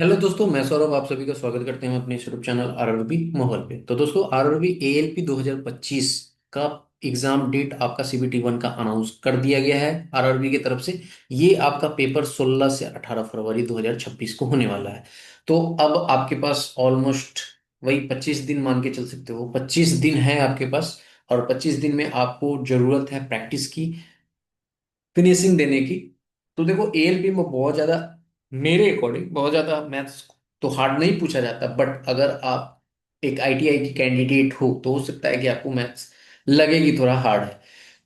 Hello दोस्तों, मैं सौरभ आप सभी का स्वागत करते हैं अपने यूट्यूब चैनल आरआरबी माहौल पे। तो दोस्तों, आरआरबी एएलपी 2025 का एग्जाम डेट आपका सीबीटी वन का अनाउंस कर दिया गया है आरआरबी की तरफ से। ये आपका पेपर 16 से 18 फरवरी 2026 को होने वाला है। तो अब आपके पास ऑलमोस्ट वही 25 दिन मान के चल सकते हो, 25 दिन है आपके पास। और 25 दिन में आपको जरूरत है प्रैक्टिस की, फिनिशिंग देने की। तो देखो, एएलपी में बहुत ज्यादा, मेरे अकॉर्डिंग बहुत ज्यादा मैथ्स तो हार्ड नहीं पूछा जाता, बट अगर आप एक आईटीआई की कैंडिडेट हो तो हो सकता है कि आपको मैथ्स लगेगी थोड़ा हार्ड है।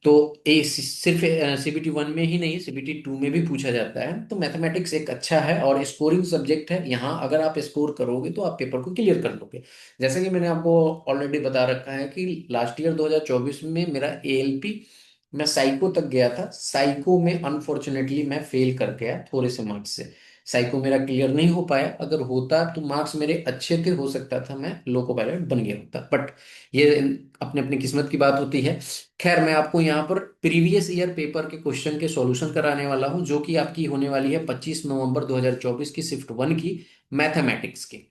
तो ये सिर्फ सीबीटी वन में ही नहीं, सीबीटी टू में भी पूछा जाता है। तो मैथमेटिक्स एक अच्छा है और स्कोरिंग सब्जेक्ट है। यहाँ अगर आप स्कोर करोगे तो आप पेपर को क्लियर कर लोगे। जैसे कि मैंने आपको ऑलरेडी बता रखा है कि लास्ट ईयर 2024 में मेरा एएलपी, मैं साइको तक गया था। साइको में अनफॉर्चुनेटली मैं फेल कर गया थोड़े से मार्क्स से। साइको मेरा क्लियर नहीं हो पाया। अगर होता तो मार्क्स मेरे अच्छे थे, हो सकता था मैं लोको पायलट बन गया होता, बट ये अपने अपनी किस्मत की बात होती है। खैर, मैं आपको यहाँ पर प्रीवियस ईयर पेपर के क्वेश्चन के सॉल्यूशन कराने वाला हूँ, जो कि आपकी होने वाली है 25 नवंबर 2024 की शिफ्ट वन की मैथमेटिक्स की।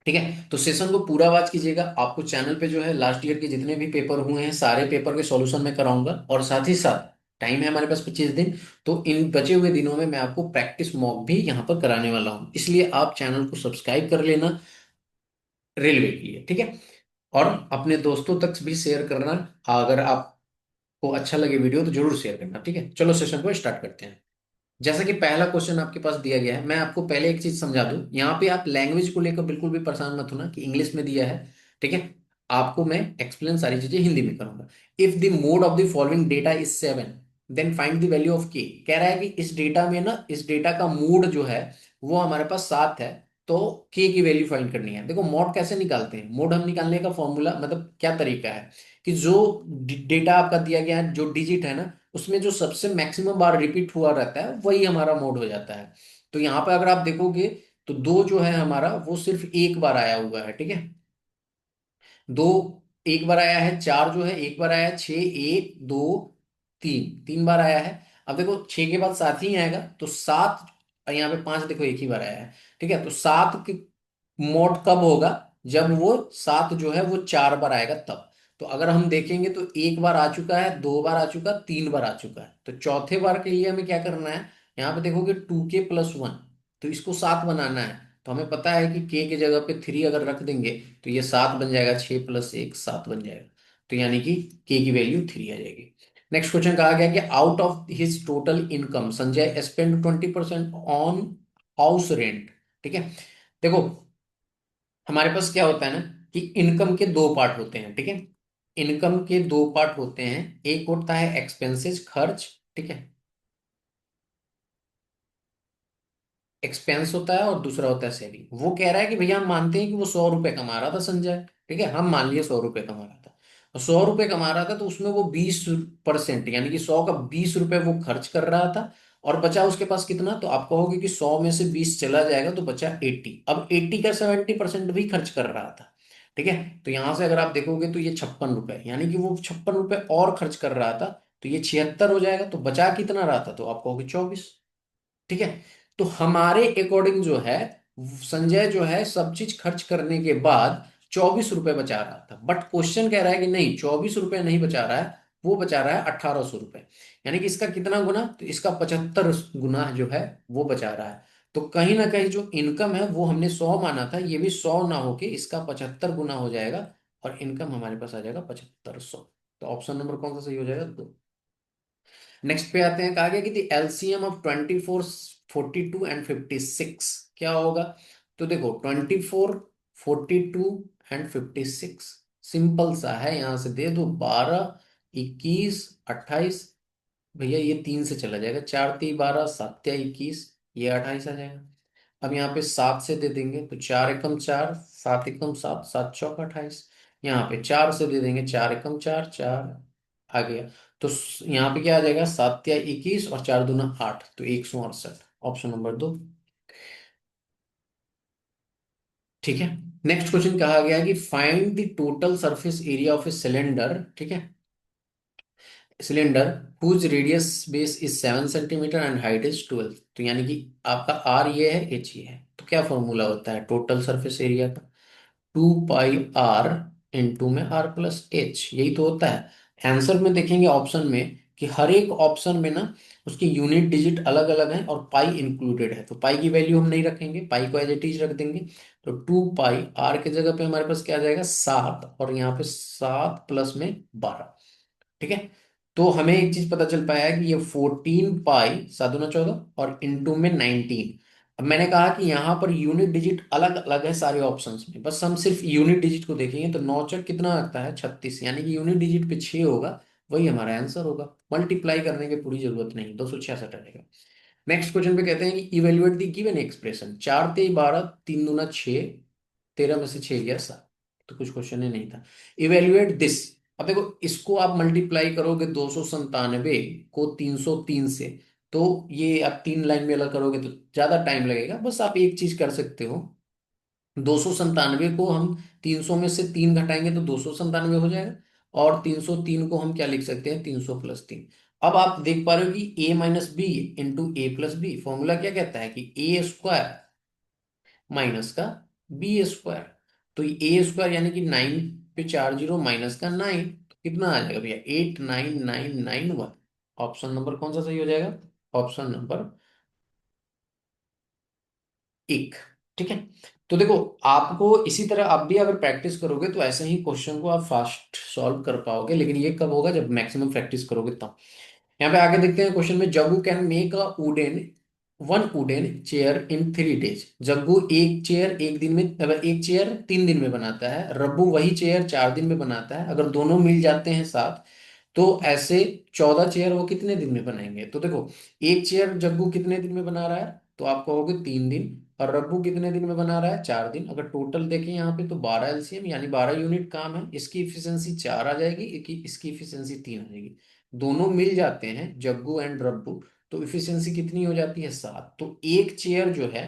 ठीक है, तो सेशन को पूरा वॉच कीजिएगा। आपको चैनल पे जो है लास्ट ईयर के जितने भी पेपर हुए हैं सारे पेपर के सॉल्यूशन में कराऊंगा, और साथ ही साथ टाइम है हमारे पास 25 दिन। तो इन बचे हुए दिनों में मैं आपको प्रैक्टिस मॉक भी यहाँ पर कराने वाला हूँ, इसलिए आप चैनल को सब्सक्राइब कर लेना रेलवे के लिए। ठीक है, और अपने दोस्तों तक भी शेयर करना। अगर आपको अच्छा लगे वीडियो तो जरूर शेयर करना। ठीक है, चलो सेशन को स्टार्ट करते हैं। जैसा कि पहला क्वेश्चन आपके पास दिया गया है, मैं आपको पहले एक चीज समझा दूं। यहाँ पे आप लैंग्वेज को लेकर बिल्कुल भी परेशान मत होना कि इंग्लिश में दिया है। ठीक है, आपको मैं एक्सप्लेन सारी चीजें हिंदी में करूंगा। If the mode of the following data is 7, then find the value of k. कह रहा है कि इस डेटा में ना, इस डेटा का मोड जो है वो हमारे पास 7 है। तो के की वैल्यू फाइंड करनी है। देखो, मोड कैसे निकालते हैं। मोड हम निकालने का फॉर्मूला, मतलब क्या तरीका है कि जो डेटा आपका दिया गया है, जो डिजिट है ना, उसमें जो सबसे मैक्सिमम बार रिपीट हुआ रहता है वही हमारा मोड हो जाता है। तो यहाँ पे अगर आप देखोगे तो दो जो है हमारा वो सिर्फ एक बार आया हुआ है। ठीक है, दो एक बार आया है, चार जो है एक बार आया है, छः एक दो तीन तीन बार आया है। अब देखो, छह के बाद सात ही आएगा, तो सात, यहाँ पे पांच देखो एक ही बार आया है। ठीक है, तो सात की मोड कब होगा, जब वो सात जो है वो चार बार आएगा तब। तो अगर हम देखेंगे तो एक बार आ चुका है, दो बार आ चुका, तीन बार आ चुका है। तो चौथे बार के लिए हमें क्या करना है, यहाँ पे देखोगे 2k+1, तो इसको सात बनाना है। तो हमें पता है कि के जगह पे थ्री अगर रख देंगे तो ये सात बन जाएगा, 6+1 7 बन जाएगा। तो यानी कि के की वैल्यू थ्री आ जाएगी। नेक्स्ट क्वेश्चन कहा गया कि out of his total income Sanjay spend 20% on house rent. ठीक है, देखो हमारे पास क्या होता है ना कि इनकम के दो पार्ट होते हैं। ठीक है, इनकम के दो पार्ट होते हैं। एक होता है एक्सपेंसेस, खर्च। ठीक है, एक्सपेंस होता है, और दूसरा होता है सेविंग। वो कह रहा है कि भैया हम मानते हैं कि वो 100 रुपए कमा रहा था संजय। ठीक है, हम मान लिए 100 रुपए कमा रहा था, और 100 रुपए कमा रहा था तो उसमें वो 20%, यानी कि 100 का 20 रुपए वो खर्च कर रहा था। और बचा उसके पास कितना, तो आप कहोगे कि 100 में से 20 चला जाएगा तो बचा 80। अब 80 का 70% भी खर्च कर रहा था। ठीक है, तो यहां से अगर आप देखोगे तो ये 56 रुपए, यानी कि वो 56 रुपए और खर्च कर रहा था। तो ये 76 हो जाएगा। तो बचा कितना रहा था, तो आप कहोगे 24। ठीक है, तो हमारे अकॉर्डिंग जो है, संजय जो है सब चीज खर्च करने के बाद 24 रुपए बचा रहा था। बट क्वेश्चन कह रहा है कि नहीं, 24 रुपए नहीं बचा रहा है, वो बचा रहा है 1800 रुपए। यानी कि इसका कितना गुना, तो इसका 75 गुना जो है वो बचा रहा है। तो कहीं ना कहीं जो इनकम है वो हमने 100 माना था, ये भी 100 ना होके इसका 75 गुना हो जाएगा, और इनकम हमारे पास आ जाएगा 7500। तो ऑप्शन नंबर कौन सा सही हो जाएगा, दो। नेक्स्ट पे आते हैं, कहा गया कि द एलसीएम ऑफ 24, 42 एंड 56 क्या होगा। तो देखो, 24, 42 एंड 56 सिंपल सा है। यहां से दे दो 12, 21, 28। भैया ये तीन से चला जाएगा, चार ती 12, सात या 21, ये 28 आ जाएगा। अब यहाँ पे सात से दे देंगे तो चार एकम चार, सात एकम सात, सात चौक 28। यहाँ पे चार से दे देंगे, चार एकम चार, चार आ गया। तो यहाँ पे क्या आ जाएगा, सात या 21 और चार दूना 8, तो 168। ऑप्शन नंबर दो। ठीक है, नेक्स्ट क्वेश्चन कहा गया है कि find the total surface area of a cylinder. ठीक है, cylinder whose radius base is 7 centimetre and height is 12। तो यानी कि आपका आर ये है, एच ये है, तो क्या फॉर्मूला होता है टोटल सरफेस एरिया का? 2 पाई आर इंटू में आर प्लस एच, यही तो होता है। आंसर में देखेंगे ऑप्शन में कि हर एक ऑप्शन में ना उसकी यूनिट डिजिट अलग अलग है और पाई इंक्लूडेड है, तो पाई की वैल्यू हम नहीं रखेंगे, पाई को एज इट इज रख देंगे। तो 2 पाई आर की जगह पे हमारे पास क्या आ जाएगा 7, और यहाँ पे 7 + 12। ठीक है। तो हमें एक चीज पता चल पाया है कि ये 14 पाई 7 दूना 14 और इंटू में 19। अब मैंने कहा कि यहाँ पर यूनिट डिजिट अलग अलग है सारे ऑप्शंस में, बस हम सिर्फ यूनिट डिजिट को देखेंगे तो 9 चक कितना आता है 36, यानी कि यूनिट डिजिट पे 6 होगा, वही हमारा आंसर होगा। मल्टीप्लाई करने की पूरी जरूरत नहीं, 266 रहेगा। नेक्स्ट क्वेश्चन पे कहते हैं कि इवेल्युएट द गिवन एक्सप्रेशन, 4 × 3 = 12, 3 दूना 6, 13 में से 6 गया 7। तो कुछ क्वेश्चन ही नहीं था। इवेल्युएट दिस, अब देखो इसको आप मल्टीप्लाई करोगे 297 को 303 से, तो ये आप 3 लाइन में अलग करोगे तो ज्यादा टाइम लगेगा। बस आप एक चीज कर सकते हो, 297 को हम 300 में से 3 घटाएंगे तो 297 हो जाएगा, और 303 को हम क्या लिख सकते हैं 300 + 3। अब आप देख पा रहे हो कि a minus b into a plus b, formula क्या कहता है कि ए स्क्वायर माइनस का बी स्क्वायर। तो ए स्क्वायर यानी कि 9 पे 4 जीरो माइनस का 9, तो कितना आ जाएगा भैया 89991। ऑप्शन नंबर कौन सा सही हो जाएगा? Option number 1। ठीक है। तो देखो आपको इसी तरह आप भी अगर प्रैक्टिस करोगे तो ऐसे ही क्वेश्चन को आप फास्ट सॉल्व कर पाओगे, लेकिन ये कब होगा जब मैक्सिमम प्रैक्टिस करोगे तब। यहाँ पे आगे देखते हैं क्वेश्चन में, Jaggu can make a wooden one wooden chair in 3 days। Jaggu एक चेयर एक दिन में, अगर एक चेयर 3 दिन में बनाता है, रब्बू वही चेयर 4 दिन में बनाता है, अगर दोनों मिल जाते हैं साथ तो ऐसे 14 चेयर वो कितने दिन में बनाएंगे? तो देखो एक चेयर जग्गू कितने दिन में बना रहा है, तो आप कहोगे 3 दिन, और रब्बू कितने दिन में बना रहा है 4 दिन। अगर टोटल देखें यहाँ पे तो 12 LCM यानी 12 यूनिट काम है, इसकी इफिशियंसी 4 आ जाएगी, इसकी इफिशियंसी 3 आ जाएगी। दोनों मिल जाते हैं जग्गू एंड रब्बू, तो इफिशियंसी कितनी हो जाती है 7। तो एक चेयर जो है,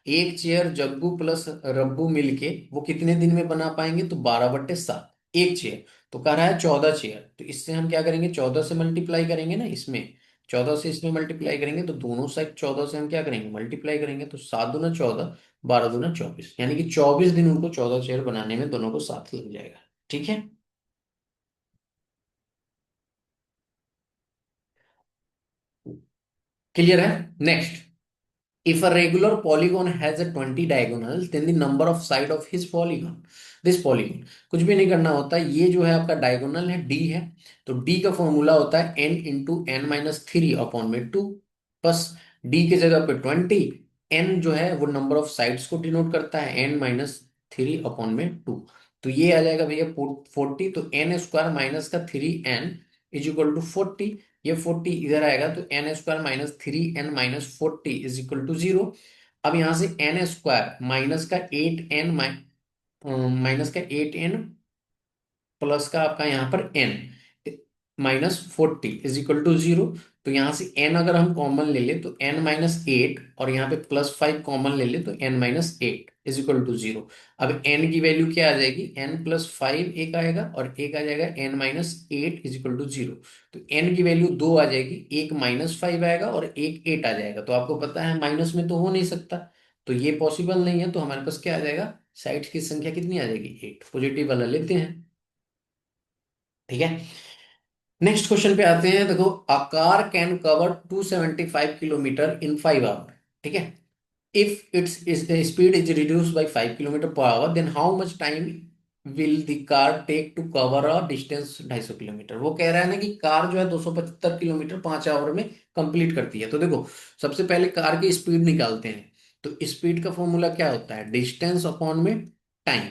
एक चेयर जग्गू प्लस रब्बू मिलके वो कितने दिन में बना पाएंगे? तो 12/7 एक चेयर। तो कह रहा है 14 चेयर, तो इससे हम क्या करेंगे 14 से मल्टीप्लाई करेंगे ना इसमें, 14 से इसमें मल्टीप्लाई करेंगे तो दोनों साइड 14 से हम क्या करेंगे मल्टीप्लाई करेंगे, तो 7 दूना 14, 12 दूना 24, यानी कि 24 दिन उनको 14 चेयर बनाने में दोनों को साथ लग जाएगा। ठीक है। क्लियर है। Next, if a regular polygon has a 20 diagonals, then the number of side of his polygon, this polygon, कुछ भी नहीं करना होता, ये जो है आपका डायगोनल है d है, तो d का फॉर्मूला होता है n × n - 3/2, बस d की जगह पे 20, n जो है वो नंबर ऑफ साइड्स को डिनोट करता है, n - 3/2। तो ये आ जाएगा भैया 40, तो n² माइनस का 3n इज इक्वल टू 40। ये 40 इधर आएगा तो n² - 3n - 40 is equal to 0। अब यहां से n² माइनस का 8n प्लस का आपका यहाँ पर n -40 इज इक्वल टू 0। तो यहां से n अगर हम कॉमन ले ले तो n - 8, और यहाँ पे +5 कॉमन ले ले तो n - 8 इज इक्वल टू 0। अब n की वैल्यू क्या आ जाएगी, n + 5 एक आएगा और एक आ जाएगा n - 8 इज इक्वल टू 0। तो n की वैल्यू 2 आ जाएगी, एक -5 आएगा और एक 8 आ जाएगा। तो आपको पता है माइनस में तो हो नहीं सकता, तो ये पॉसिबल नहीं है, तो हमारे पास क्या आ जाएगा साइड्स की संख्या कितनी आ जाएगी 8, पॉजिटिव वाला लेते हैं। ठीक है। नेक्स्ट क्वेश्चन पे आते हैं, देखो a car can cover 275 kilometre in 5 hour. ठीक है। If its speed is reduce by 5 kilometre per hour, then how much time will the car take to cover a distance 250 kilometre. वो कह रहा है ना कि कार जो है 275 किलोमीटर 5 आवर में कंप्लीट करती है। तो देखो सबसे पहले कार की स्पीड निकालते हैं। तो स्पीड का फॉर्मूला क्या होता है, डिस्टेंस अपॉन में टाइम।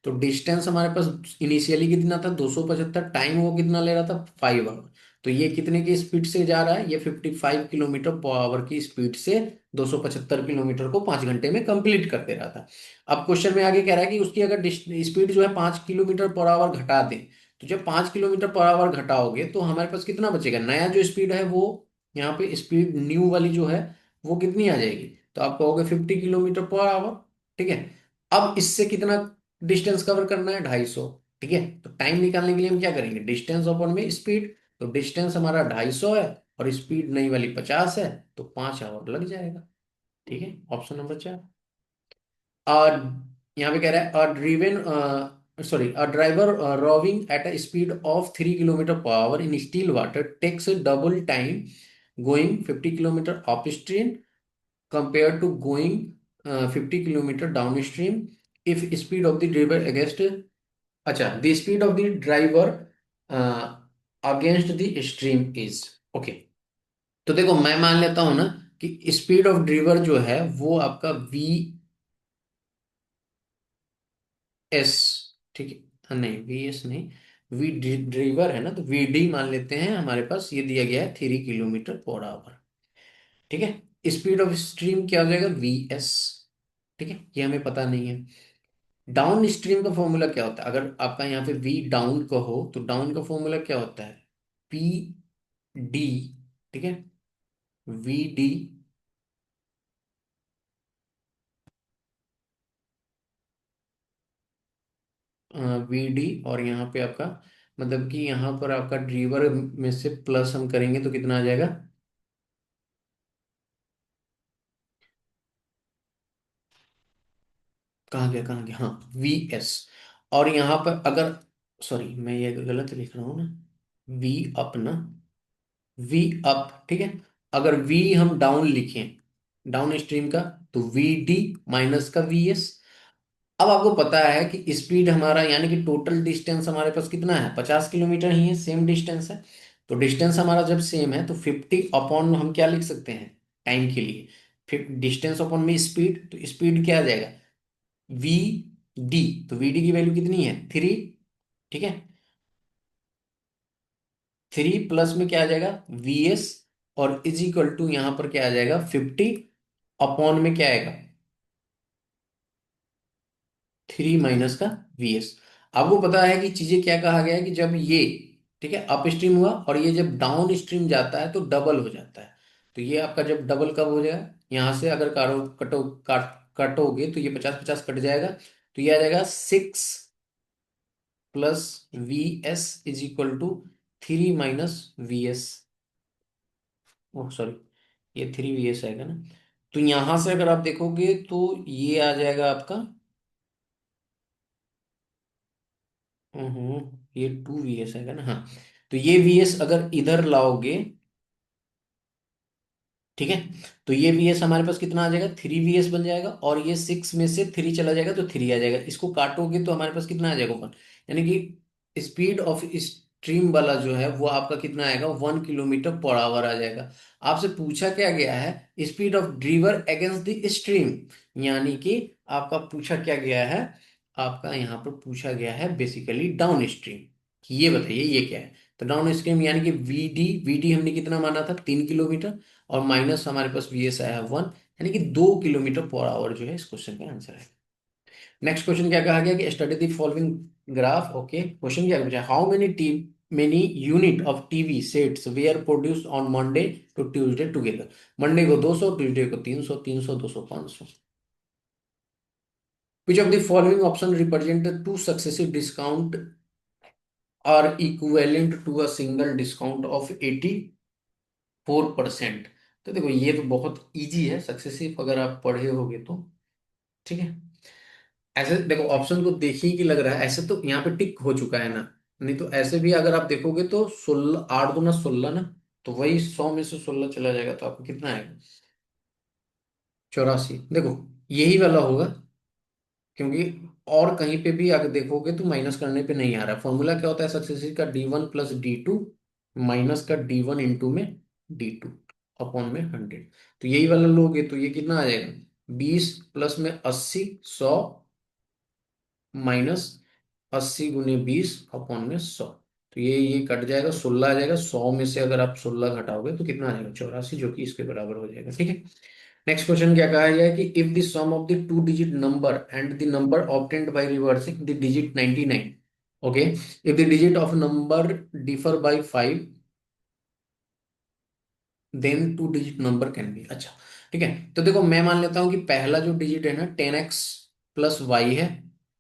तो डिस्टेंस हमारे पास इनिशियली कितना था 275, टाइम वो कितना ले रहा था 5 आवर। तो ये कितने की स्पीड से जा रहा है, ये 55 किलोमीटर पर आवर की स्पीड से 275 किलोमीटर को 5 घंटे में कंप्लीट कर दे रहा था। अब क्वेश्चन में आगे कह रहा है कि उसकी अगर स्पीड जो है 5 किलोमीटर पर आवर घटा दें, तो जब 5 किलोमीटर पर आवर घटाओगे तो हमारे पास कितना बचेगा, नया जो स्पीड है वो, यहाँ पे स्पीड न्यू वाली जो है वो कितनी आ जाएगी, तो आप कहोगे 50 किलोमीटर पर आवर। ठीक है। अब इससे कितना डिस्टेंस कवर करना है 250, ठीक है, तो टाइम निकालने के लिए हम क्या करेंगे, डिस्टेंस अपॉन में स्पीड। तो डिस्टेंस हमारा 250 है और स्पीड नई वाली 50 है, तो 5 आवर लग जाएगा। ठीक है, ऑप्शन नंबर 4। और यहाँ पे कह रहा है a driven sorry a driver rowing at a speed of 3 kilometre per hour in still water takes double time going 50 kilometre up stream compared to going 50 kilometre down stream if speed of the driver against, अच्छा, the speed of the driver against the stream is, okay. तो देखो मैं मान लेता हूं ना कि speed of driver जो है वो आपका वी एस, ठीक है, हाँ, नहीं वी एस नहीं, वी ड्राइवर है ना, तो वी डी मान लेते हैं, हमारे पास ये दिया गया है 3 किलोमीटर पर आवर। ठीक है, स्पीड ऑफ स्ट्रीम क्या हो जाएगा, वी एस। ठीक है, ये हमें पता नहीं है। डाउन स्ट्रीम का फॉर्मूला क्या होता है, अगर आपका यहाँ पे वी डाउन का हो तो डाउन का फॉर्मूला क्या होता है, पी डी। ठीक है, वी डी, वी डी, और यहाँ पे आपका मतलब कि यहाँ पर आपका ड्रीवर में से प्लस हम करेंगे तो कितना आ जाएगा, कहाँ गया कहाँ गया, हाँ वी एस। और यहाँ पर अगर, सॉरी मैं ये गलत लिख रहा हूँ ना, वी अप ना, वी अप, ठीक है। अगर वी हम डाउन लिखें, डाउन स्ट्रीम का, तो वी डी माइनस का वी एस। अब आपको पता है कि स्पीड हमारा यानी कि टोटल डिस्टेंस हमारे पास कितना है, 50 किलोमीटर ही है, सेम डिस्टेंस है। तो डिस्टेंस हमारा जब सेम है तो 50 अपॉन हम क्या लिख सकते हैं, टाइम के लिए, फिर डिस्टेंस अपॉन में स्पीड, तो स्पीड क्या आ जाएगा, वी डी। तो वी डी की वैल्यू कितनी है, 3। ठीक है, 3 प्लस में क्या आ जाएगा, वी एस, और इज इक्वल टू यहां पर क्या आ जाएगा, 50 अपॉन में क्या आएगा, 3 माइनस का वी एस। आपको पता है कि चीजें क्या कहा गया है कि जब ये, ठीक है, अप स्ट्रीम हुआ और ये जब डाउन स्ट्रीम जाता है तो डबल हो जाता है। तो ये आपका जब डबल कब हो जाएगा, यहां से अगर काटोगे तो ये 50 50 कट जाएगा, तो ये आ जाएगा 6 plus v s is equal to 3 minus v s. Oh sorry, ये 3 वी एस आएगा ना। तो यहां से अगर आप देखोगे तो ये आ जाएगा आपका, ये 2 वी एस आएगा ना, हाँ। तो ये वी एस अगर इधर लाओगे, ठीक है, तो ये वी एस हमारे पास कितना आ जाएगा, 3 वी एस बन जाएगा, और ये 6 में से 3 चला जाएगा तो 3 आ जाएगा, इसको काटोगे तो हमारे पास कितना आ जाएगा, 1। यानी कि स्पीड ऑफ स्ट्रीम वाला जो है वो आपका कितना आएगा, 1 किलोमीटर पर आवर आ जाएगा। आपसे पूछा क्या गया है, speed of driver against the stream, यानी कि आपका पूछा क्या गया है, आपका यहाँ पर पूछा गया है बेसिकली डाउन स्ट्रीम। ये बताइए ये क्या है। तो डाउन स्ट्रीम यानी कि वी डी हमने कितना माना था, 3 किलोमीटर, और माइनस हमारे पास वी एस आया है 1, यानी कि 2 किलोमीटर पर आवर जो है इस क्वेश्चन का आंसर है। नेक्स्ट क्वेश्चन क्या कहा गया कि study the following graph, okay. Question क्या पूछा, how many unit of TV sets were produced on Monday to Tuesday together. Monday को 200, ट्यूसडे को 300, 300 200 500। Which of the following option represent two successive discount are equivalent to a single discount of 84%। तो देखो ये तो बहुत easy है, successive अगर आप पढ़े होगे तो, ठीक है। ऐसे देखो ऑप्शन को देखिए कि लग रहा है ऐसे, तो यहाँ पे टिक हो चुका है ना, नहीं तो ऐसे भी अगर आप देखोगे तो 16, 8 दूना 16 ना, तो वही 100 में से 16 चला जाएगा तो आपको कितना आएगा, 84। देखो यही वाला होगा, क्योंकि और कहीं पे भी अगर देखोगे तो माइनस करने पे नहीं आ रहा। फॉर्मूला क्या होता है सक्सेसिव का, D1 + D2 माइनस का D1 इंटू में D2 अपॉन में 100। तो यही वाला लोगे तो ये कितना आ जाएगा, 20 प्लस में 80, 100 माइनस 80 × 20 अपॉन में 100। तो ये कट जाएगा, 16 आ जाएगा, 100 में से अगर आप 16 घटाओगे तो कितना आ जाएगा, 84, जो कि इसके बराबर हो जाएगा। ठीक है, नेक्स्ट क्वेश्चन क्या कहा गया है कि if the sum of the two digit number and the number obtained by reversing the digit 99, okay, if the digit of number differ by 5 then two digit number can be, अच्छा। ठीक है, तो देखो मैं मान लेता हूं कि पहला जो डिजिट है ना 10x + y है,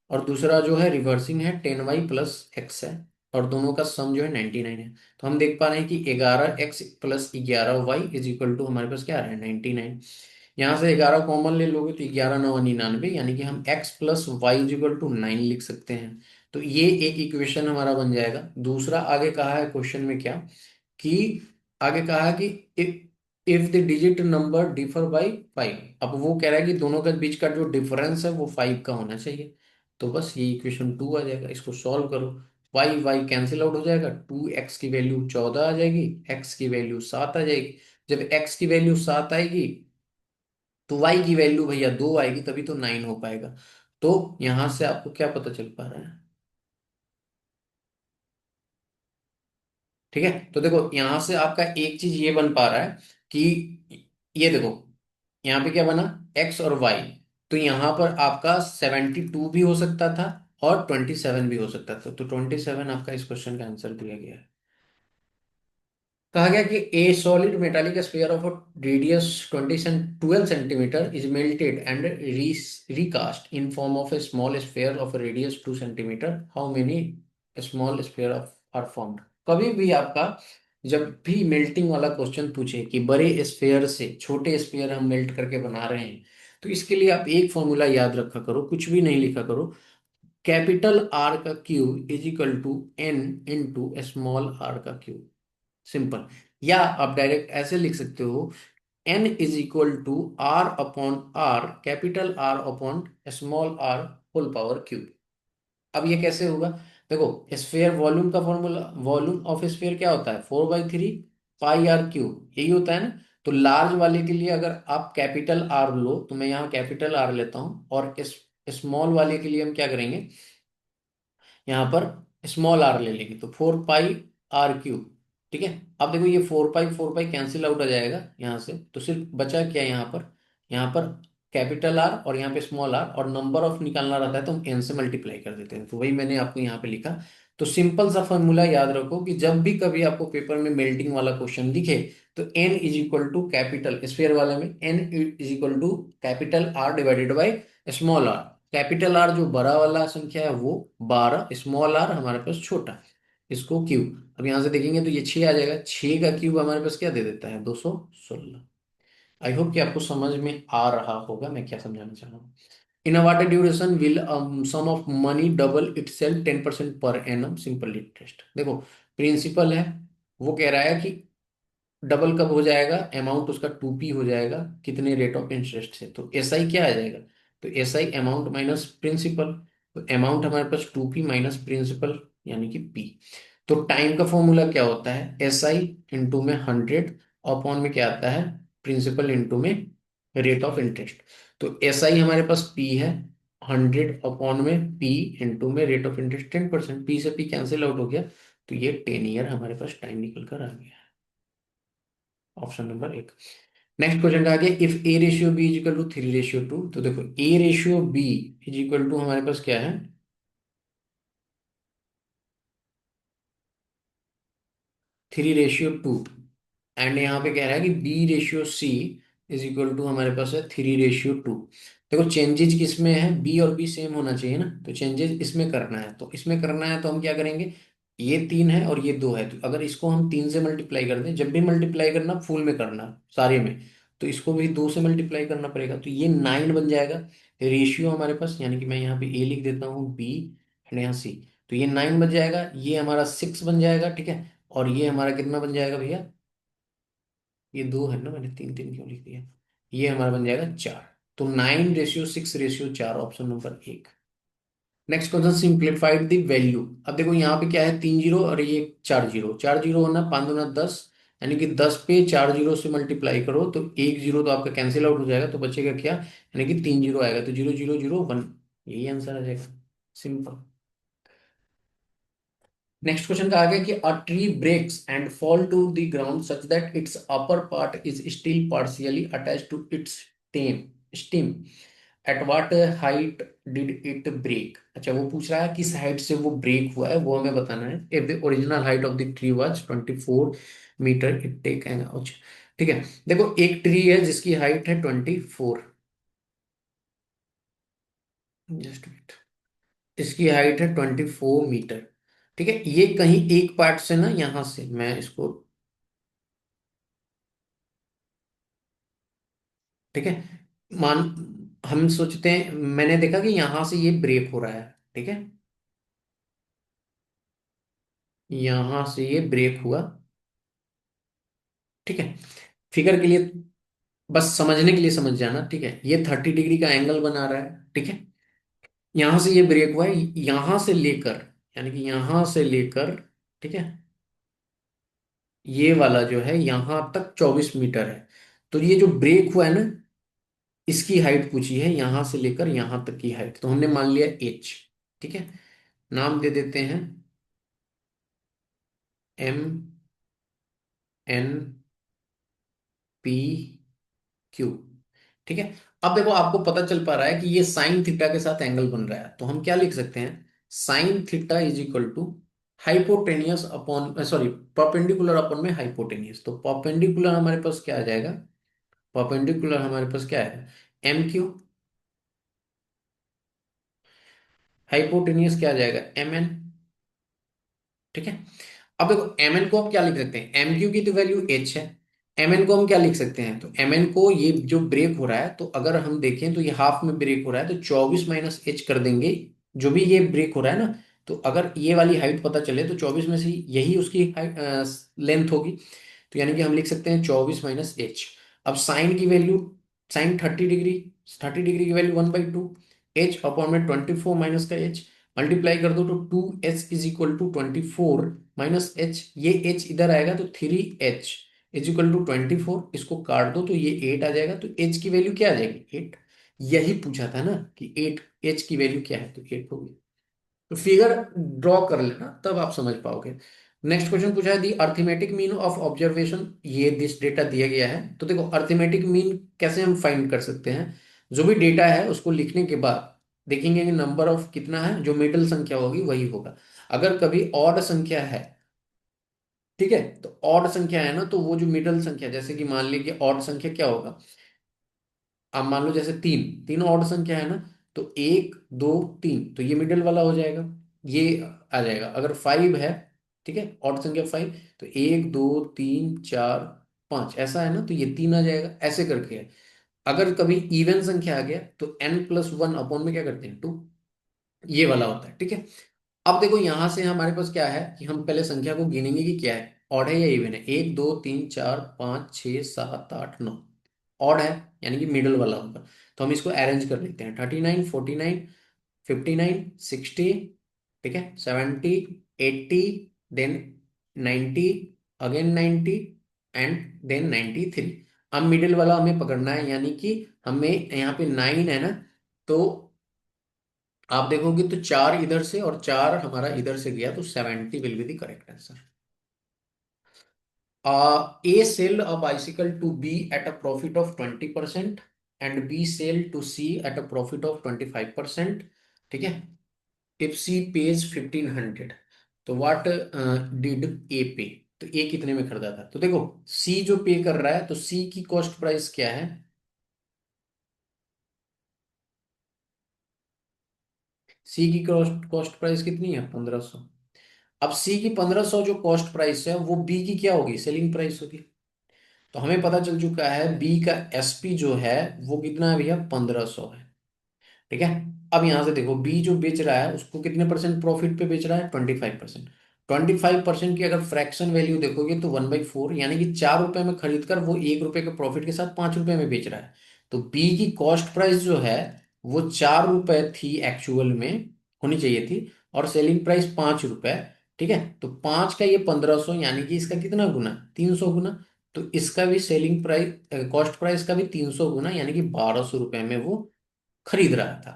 और दूसरा जो है रिवर्सिंग है 10y+x है, और दोनों का सम जो है 99 है। तो हम देख पा रहे हैं कि 11x+11y हमारे पास क्या आ रहा है 99। यहाँ से 11 कॉमन ले लोगे तो 11×9 = 99, यानी कि हम x+y=9 लिख सकते हैं। तो ये एक इक्वेशन हमारा बन जाएगा। दूसरा आगे कहा है क्वेश्चन में क्या, कि आगे कहा है कि if the digit number differ by 5। अब वो कह रहा है कि दोनों के बीच का जो डिफरेंस है वो 5 का होना चाहिए। तो बस ये इक्वेशन 2 आ जाएगा, इसको सॉल्व करो। वाई वाई कैंसिल आउट हो जाएगा, 2x की वैल्यू 14 आ जाएगी, x की वैल्यू 7 आ जाएगी। जब x की वैल्यू 7 आएगी तो y की वैल्यू भैया 2 आएगी, तभी तो 9 हो पाएगा। तो यहां से आपको क्या पता चल पा रहा है? ठीक है, तो देखो यहां से आपका एक चीज ये बन पा रहा है कि ये देखो यहाँ पे क्या बना, x और y। तो यहाँ पर आपका 72 भी हो सकता था और 27 भी हो सकता था, तो 27 आपका इस क्वेश्चन का आंसर दिया गया है। कहा गया कि a solid metallic sphere of radius 12 centimetre is melted and recast in form of a small sphere of radius 2 centimetre, how many small sphere of are formed. कभी भी आपका जब भी मेल्टिंग वाला क्वेश्चन पूछे कि बड़े स्फीयर से छोटे स्फीयर हम मेल्ट करके बना रहे हैं, तो इसके लिए आप एक फॉर्मूला याद रखा करो, कुछ भी नहीं लिखा करो। कैपिटल आर का क्यूब = n × स्मॉल आर का क्यूब। सिंपल। या आप डायरेक्ट ऐसे लिख सकते हो, n = R/R, capital R upon small r whole power cube. अब ये कैसे होगा? देखो, स्फीयर वॉल्यूम का फॉर्मूला, वॉल्यूम ऑफ स्फीयर क्या होता है, 4/3 पाई आर क्यूब, यही होता है ना। तो लार्ज वाले के लिए अगर आप कैपिटल आर लो, तो मैं यहाँ कैपिटल आर लेता हूँ, और इस स्मॉल वाले के लिए हम क्या करेंगे, यहाँ पर स्मॉल आर ले लेंगे, तो 4 पाई आर क्यूब। ठीक है, अब देखो ये 4 पाई कैंसिल आउट आ जाएगा यहाँ से, तो सिर्फ बचा क्या यहाँ पर, यहाँ पर कैपिटल आर और यहाँ पे स्मॉल आर, और नंबर ऑफ निकालना रहता है तो हम एन से मल्टीप्लाई कर देते हैं, तो वही मैंने आपको यहाँ पे लिखा। तो सिंपल सा फॉर्मूला याद रखो कि जब भी कभी आपको पेपर में मेल्टिंग वाला क्वेश्चन दिखे, तो n = कैपिटल स्फीयर वाले में n = capital R divided by small r. Capital R जो बड़ा वाला संख्या है वो 12, स्मॉल आर हमारे पास छोटा, इसको क्यूब। अब यहां से देखेंगे तो ये 6 आ जाएगा, 6 का क्यूब हमारे पास क्या दे देता है, 216। आई होप कि आपको समझ में आ रहा होगा मैं क्या समझाना चाह रहा हूँ। In a water duration will sum of money double itself 10% per annum simple interest. देखो प्रिंसिपल है, वो कह रहा है कि डबल कब हो जाएगा, अमाउंट उसका 2p हो जाएगा कितने रेट ऑफ इंटरेस्ट से, तो एस आई क्या आ जाएगा, तो S I amount minus principal. तो अमाउंट हमारे पास 2p माइनस प्रिंसिपल, यानी कि p। तो टाइम का फॉर्मूला क्या होता है, एस आई इंटू में 100 अपॉन में क्या आता है, प्रिंसिपल इंटू में रेट ऑफ इंटरेस्ट। तो एस आई हमारे पास p है, 100 अपॉन में p इंटू में रेट ऑफ इंटरेस्ट 10%, p से p कैंसिल आउट हो गया, तो ये 10 ईयर हमारे पास टाइम निकल कर आ गया। ऑप्शन नंबर एक। नेक्स्ट क्वेश्चन का आगे, इफ A/B = 3/2, तो देखो A/B हमारे पास क्या है, 3/2, एंड यहाँ पे कह रहा है कि B/C हमारे पास है 3/2। देखो चेंजेज किस में है, बी और बी सेम होना चाहिए ना, तो चेंजेज इसमें करना है, तो इसमें करना है तो हम क्या करेंगे, ये 3 है और ये 2 है, तो अगर इसको हम 3 से मल्टीप्लाई कर दें, जब भी मल्टीप्लाई करना फुल में करना सारे में, तो इसको भी 2 से मल्टीप्लाई करना पड़ेगा, तो ये 9 बन जाएगा। रेशियो हमारे पास, यानी कि मैं यहाँ पे ए लिख देता हूँ, बी एंड यहाँ सी, तो ये 9 बन जाएगा, ये हमारा 6 बन जाएगा, ठीक है। और ये हमारा कितना बन जाएगा भैया, ये 2 है ना, मैंने 3 3 क्यों लिख दिया, ये हमारा बन जाएगा 4। तो 9/6/4, ऑप्शन नंबर एक। Next question, simplified the value. अब देखो यहाँ पे क्या है, 3 जीरो और ये 4 जीरो, 4 जीरो होना 5×2 = 10, यानी कि 10 पे 4 जीरो से मल्टीप्लाई करो तो एक जीरो तो आपका कैंसिल आउट हो जाएगा, तो बचेगा क्या, यानी कि 3 जीरो आएगा, तो 0 0 0 1, यही आंसर आ जाएगा, सिंपल। नेक्स्ट क्वेश्चन का आगे कि a tree breaks and fall to the ground such that its upper part is still partially attached to its stem at what height did it break. अच्छा, वो पूछ रहा है किस हाइट से वो ब्रेक हुआ है, वो हमें बताना है। If the original height of the tree was 24 metre, it take an, अच्छा ठीक है। देखो एक ट्री है जिसकी हाइट है 24, जस्ट इसकी हाइट है 24 मीटर। ठीक है, ये कहीं एक पार्ट से ना, यहां से मैं इसको, ठीक है, मान, हम सोचते हैं, मैंने देखा कि यहां से ये ब्रेक हो रहा है। ठीक है, यहां से ये ब्रेक हुआ। ठीक है, फिगर के लिए, बस समझने के लिए समझ जाना। ठीक है, ये 30 डिग्री का एंगल बना रहा है। ठीक है, यहां से ये ब्रेक हुआ है, यहां से लेकर, यानी कि यहां से लेकर, ठीक है, ये वाला जो है यहां तक 24 मीटर है। तो ये जो ब्रेक हुआ है ना, इसकी हाइट पूछी है, यहां से लेकर यहां तक की हाइट, तो हमने मान लिया एच। ठीक है, नाम दे देते हैं एम एन पी क्यू। ठीक है, अब देखो आपको पता चल पा रहा है कि ये साइन थीटा के साथ एंगल बन रहा है, तो हम क्या लिख सकते हैं, sine theta is equal to hypotenuse upon, sorry, perpendicular upon में हाइपोटेनियस। तो परपेंडिकुलर हमारे पास क्या आ जाएगा, परपेंडिकुलर हमारे पास क्या है, एम क्यू, हाइपोटेनियस क्या आ जाएगा, एम एन। ठीक है, अब देखो एम एन को हम क्या लिख सकते हैं, एम क्यू की तो वैल्यू एच है, एम एन को हम क्या लिख सकते हैं, तो एम एन को, ये जो ब्रेक हो रहा है, तो अगर हम देखें तो ये हाफ में ब्रेक हो रहा है, तो 24 - एच कर देंगे, जो भी ये ब्रेक हो रहा है ना। तो अगर ये वाली हाइट पता चले तो 24 में से यही उसकी लेंथ होगी। तो यानी कि हम लिख सकते हैं 24 - एच। अब साइन की वैल्यू, साइन 30 डिग्री, 30 डिग्री की वैल्यू 1/2, एच अपॉन में 24 माइनस का एच, मल्टीप्लाई कर दो तो 2h is equal to 24 - h, ये एच इधर आएगा तो 3h इज इक्वल टू 24, इसको काट दो तो ये 8 आ जाएगा, तो एच की वैल्यू क्या आ जाएगी, 8। यही पूछा था ना कि 8, एच की वैल्यू क्या है, तो 8 होगी। तो फिगर ड्रॉ कर लेना, तब आप समझ पाओगे। नेक्स्ट क्वेश्चन पूछा है दी अर्थमेटिक मीन ऑफ ऑब्जर्वेशन, ये दिस डेटा दिया गया है। तो देखो अर्थमेटिक मीन कैसे हम फाइंड कर सकते हैं, जो भी डेटा है उसको लिखने के बाद देखेंगे कि नंबर ऑफ कितना है, जो मिडिल संख्या होगी वही होगा। अगर कभी ऑड संख्या है, ठीक है, तो ऑड संख्या है ना, तो वो जो मिडिल संख्या, जैसे कि मान लीजिए ऑड संख्या क्या होगा, अब मान लो जैसे तीन, तीन ऑड संख्या है ना, तो एक दो तीन, तो ये मिडिल वाला हो जाएगा, ये आ जाएगा। अगर फाइव है, ठीक है, ऑड संख्या फाइव, तो एक दो तीन चार पांच ऐसा है ना, तो ये तीन आ जाएगा, ऐसे करके है। अगर कभी इवन संख्या आ गया तो n+1 अपॉन में क्या करते हैं, 2, ये वाला होता है। ठीक है, अब देखो यहां से हमारे पास क्या है कि हम पहले संख्या को गिनेंगे कि क्या है, ऑड है या इवन है, एक दो तीन चार पाँच छः सात आठ नौ, ऑड है, यानी कि मिडल वाला होगा। तो हम इसको अरेंज कर लेते हैं, 39 49 59 60, ठीक है, 70 80, देन 90, अगेन 90, एंड देन 93। अब मिडिल वाला हमें पकड़ना है, यानी कि हमें यहाँ पे 9 है ना, तो आप देखोगे तो चार इधर से और चार हमारा इधर से गया, तो 70 will be the correct answer. A sell a bicycle to B at a profit of 20% and B sell to C at a profit of 25%. ठीक है, if C pays 1500, तो what did A pay? तो A कितने में खरीदा था, तो देखो C जो पे कर रहा है, तो C की कॉस्ट प्राइस क्या है, C की कॉस्ट कॉस्ट प्राइस कितनी है, 1500। अब C की 1500 जो कॉस्ट प्राइस है, वो B की क्या होगी, सेलिंग प्राइस होगी। तो हमें पता चल चुका है बी का एसपी जो है वो कितना है भैया, 1500 है। ठीक है, अब यहां से देखो बी जो बेच रहा है उसको कितने परसेंट प्रॉफिट पे बेच रहा है, 25%। 25% की अगर फ्रैक्शन वैल्यू देखोगे तो 1/4, यानी कि 4 रुपए में खरीद कर वो 1 रुपए के प्रॉफिट के साथ 5 रुपए में बेच रहा है। तो बी की कॉस्ट प्राइस जो है वो 4 रुपए थी, एक्चुअल में होनी चाहिए थी, और सेलिंग प्राइस 5 रुपए। ठीक है, तो 5 का ये 1500, यानी कि इसका कितना गुना, 300 गुना। तो इसका भी सेलिंग प्राइस, कॉस्ट प्राइस का भी 300 गुना, यानी कि 1200 रुपए में वो खरीद रहा था।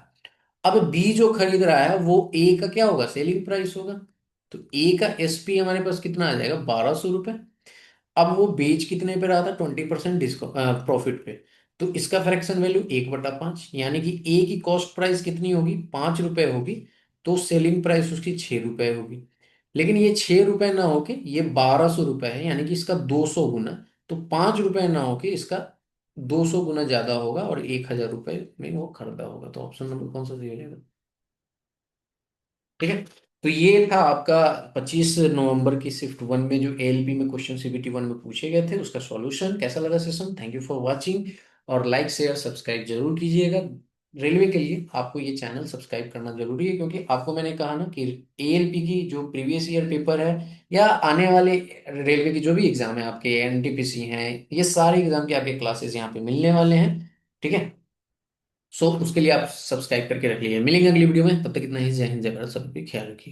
अब बी जो खरीद रहा है वो ए का क्या होगा, सेलिंग प्राइस होगा। तो ए का एसपी हमारे पास कितना आ जाएगा, 1200 रुपए। अब वो बेच कितने पे रहा था, 20% डिस्काउंट प्रॉफिट पे। तो इसका फ्रैक्शन वैल्यू 1/5, यानी कि ए की कॉस्ट प्राइस कितनी होगी, 5 रुपए होगी। तो सेलिंग प्राइस उसकी 6 रुपए होगी। लेकिन ये 6 रुपए ना होके ये 1200 रुपए है, यानी कि इसका 200 गुना। तो 5 रुपए ना होके इसका 200 गुना ज्यादा होगा, और 1000 रुपए में वो खरीदा होगा। तो ऑप्शन नंबर कौन सा सही हो जाएगा। ठीक है। तो ये था आपका 25 नवंबर की शिफ्ट वन में जो एएलपी में क्वेश्चन सीबीटी वन में पूछे गए थे उसका सॉल्यूशन। कैसा लगा session? Thank you for watching. और लाइक शेयर सब्सक्राइब जरूर कीजिएगा। रेलवे के लिए आपको ये चैनल सब्सक्राइब करना जरूरी है, क्योंकि आपको मैंने कहा ना कि एएलपी की जो प्रीवियस ईयर पेपर है या आने वाले रेलवे की जो भी एग्जाम है, आपके एनटीपीसी हैं, ये सारे एग्जाम के आपके क्लासेस यहाँ पे मिलने वाले हैं। ठीक है। सो उसके लिए आप सब्सक्राइब करके रख लीजिए। मिलेंगे अगली वीडियो में, तब तक इतना ही। जय हिंद, जय भारत, सबके ख्याल रखिए।